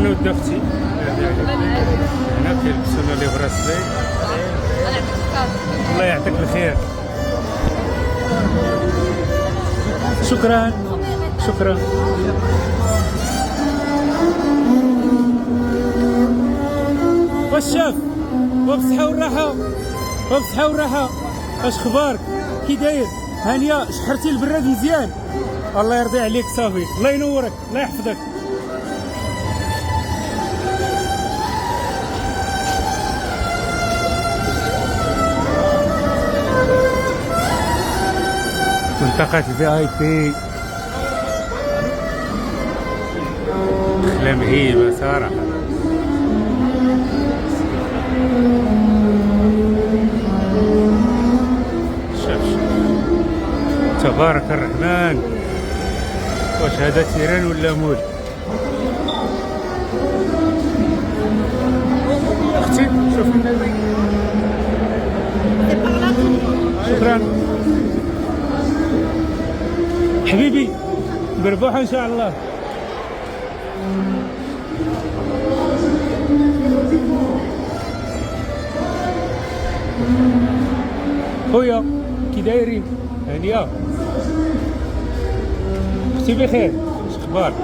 انا ود اختي هنا كيلبسونا لي براسلي. الله يعطيك الخير. شكرا شكرا. واش شاف وبصحة والراحة وبصحة والراحة. اش اخبارك كي داير؟ هانيه شحرتي البراد مزيان؟ الله يرضي عليك صافي. الله ينورك الله يحفظك. منطقة VIP دخلة مهيبة صراحة. تبارك الرحمن. واش هذا تيران ولا مول؟ اختي شوفي النبي. شكرا حبيبي بربوحة ان شاء الله. خويا كي دايرين؟ هانيه اختي بخير؟ اش اخبارك؟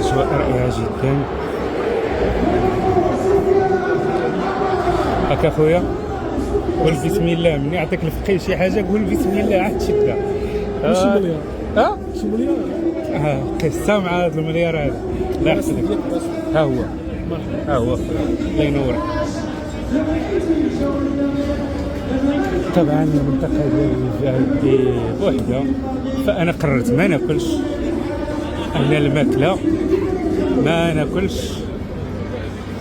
اجواء رائعه جدا. هكا خويا قول بسم الله. مني يعطيك الفقيه شي حاجه قول بسم الله عاد تشدها. شي مليار قصه مع هذا المليار هذا. الله يحفظك. ها هو الله ينورك. طبعا المنطقه ديالي بوحده، فانا قررت ما ناكلش. انا الماكله ما ناكلش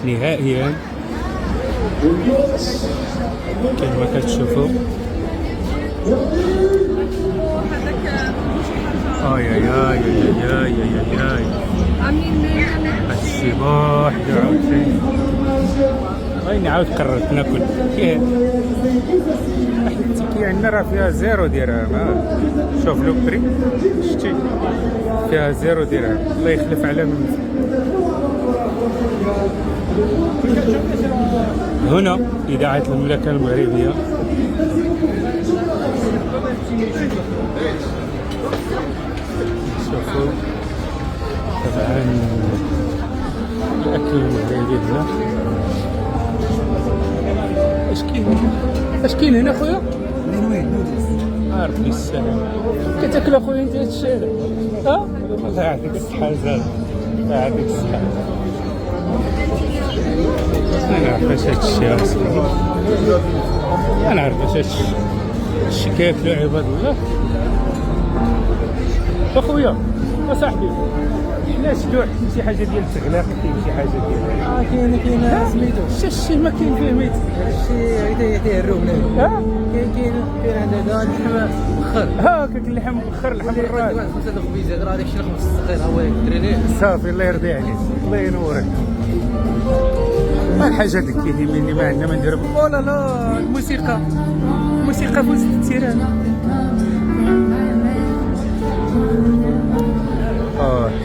نهائيا كما كتشوفوا. هادشي بوحدو عاوتاني. وين عاود قررت ناكل. واحد التيكي عندنا راه فيها 0 درهم. شوف لو بري شتي فيها 0 درهم. الله يخلف على من هنا إذاعة المملكة المغربية. شوفوا طبعا الأكل المغربي هنا. اش كاين هنا خويا؟ ربي السلام. كتاكل اخويا انت هاد الشارع؟ الله يعطيك الصحة زاد. الله يعطيك الصحة. انا عارف اش هادشي اصلا. انا عارف اش هادشي كياكلو عباد الله. اخويا اصاحبي علاش لوح شي حاجه ديال التغلاق؟ كاين شي حاجه ديال كاين سميتو الشي ما كاين فيه ميت. الشي يديروا بنادم. كاين عندنا اللحم مخر. هاكاك اللحم مخر. اللحم الراس 5 د الخبيزات راه داكشي الخبز الصغير هو الدريني صافي. الله يرضي عليك الله ينورك. الحاجه اللي كيهمني ما عندنا ما ندير. او لا لا الموسيقى في وسط التيران.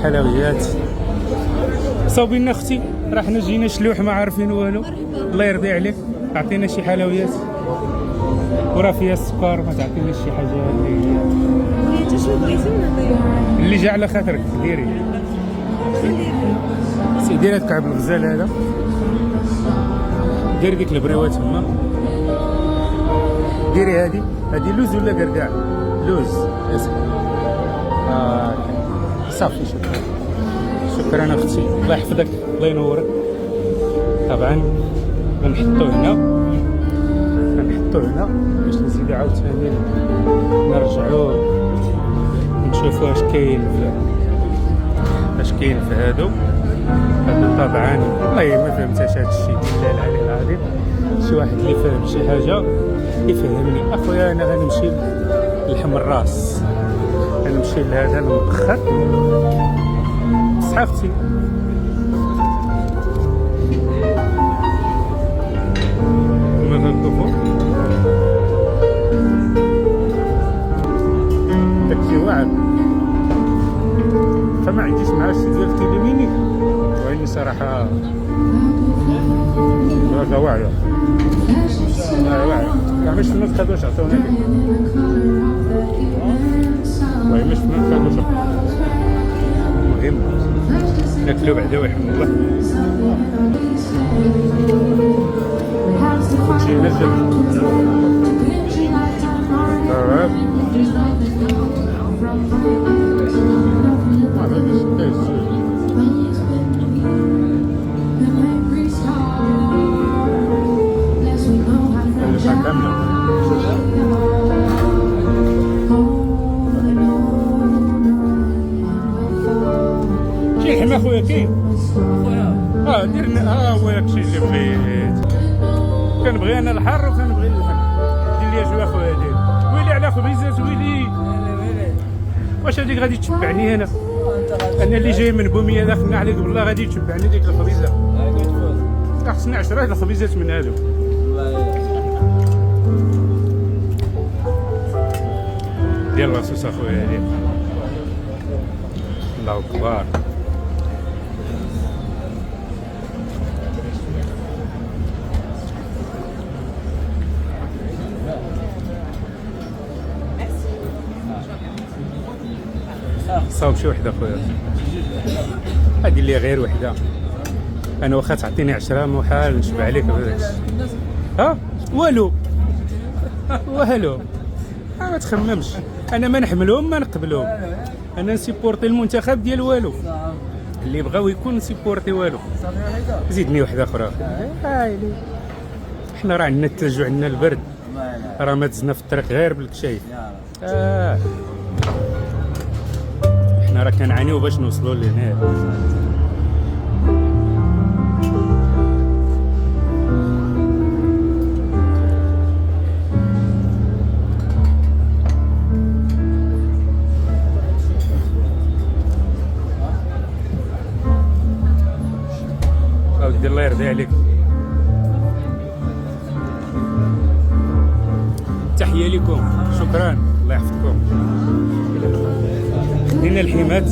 حلويات صوبي لنا اختي. راه حنا جينا شلوح ما عارفين والو. الله يرضي عليك اعطينا شي حلويات وراه فيها السكر. ما تعطيناش شي حاجه انت شنو بغيتي اللي جا على خاطرك ديري. ديري هاد كعب الغزال هذا. ديري ديك البريوات تما. ديري هادي لوز ولا قرقاع؟ لوز صافي. شكرا اختي الله يحفظك الله ينورك. طبعا غنحطو هنا باش نزيدو عاوتاني نرجعو نشوفو اش كاين في هادو طبعا. والله ما فهمتش هادشي بالله العلي العظيم. شي واحد اللي فاهم شي حاجه يفهمني. اخويا انا غنمشي للحم الراس. غنمشي لهذا المبخر. صحة اختي ما غنطوفو صراحة درجة واعية. واعية كاع مش فلوس خدوا واش عطاونا ليه. والله مش فلوس خدوا واش المهم ناكلو بعدا ويحمد الله. كلشي نزل شي الحما خويا كاين دير هو داكشي اللي بغيت. كنبغي انا الحر وكنبغي اللحم. دير لي شويه خويا دير ويلي على خبيزات ويلي. واش هذيك غادي تشبعني انا اللي جاي من بوميه داخلنا عليك بالله غادي تشبعني ديك الخبيزه. خصني 10 الخبيزات من هادو. ديال لاصوص اخويا هذيك الله اكبر. صاوب شي وحده خويا هادي اللي غير وحده. انا واخا تعطيني 10 محال نشبع عليك بداكشي. والو والو ما تخممش. انا ما نحملهم ما نقبلهم. انا نسيبورتي المنتخب ديال والو. اللي بغاو يكون نسيبورتي والو. زيدني وحده اخرى. حنا راه عندنا الثلج وعندنا البرد. راه ما دزنا في الطريق غير بالكشايف. حنا راه كنعانيو باش نوصلوا لهنا. اودي الله يرضي عليك. تحية لكم شكرا الله يحفظكم. خدينا الحمات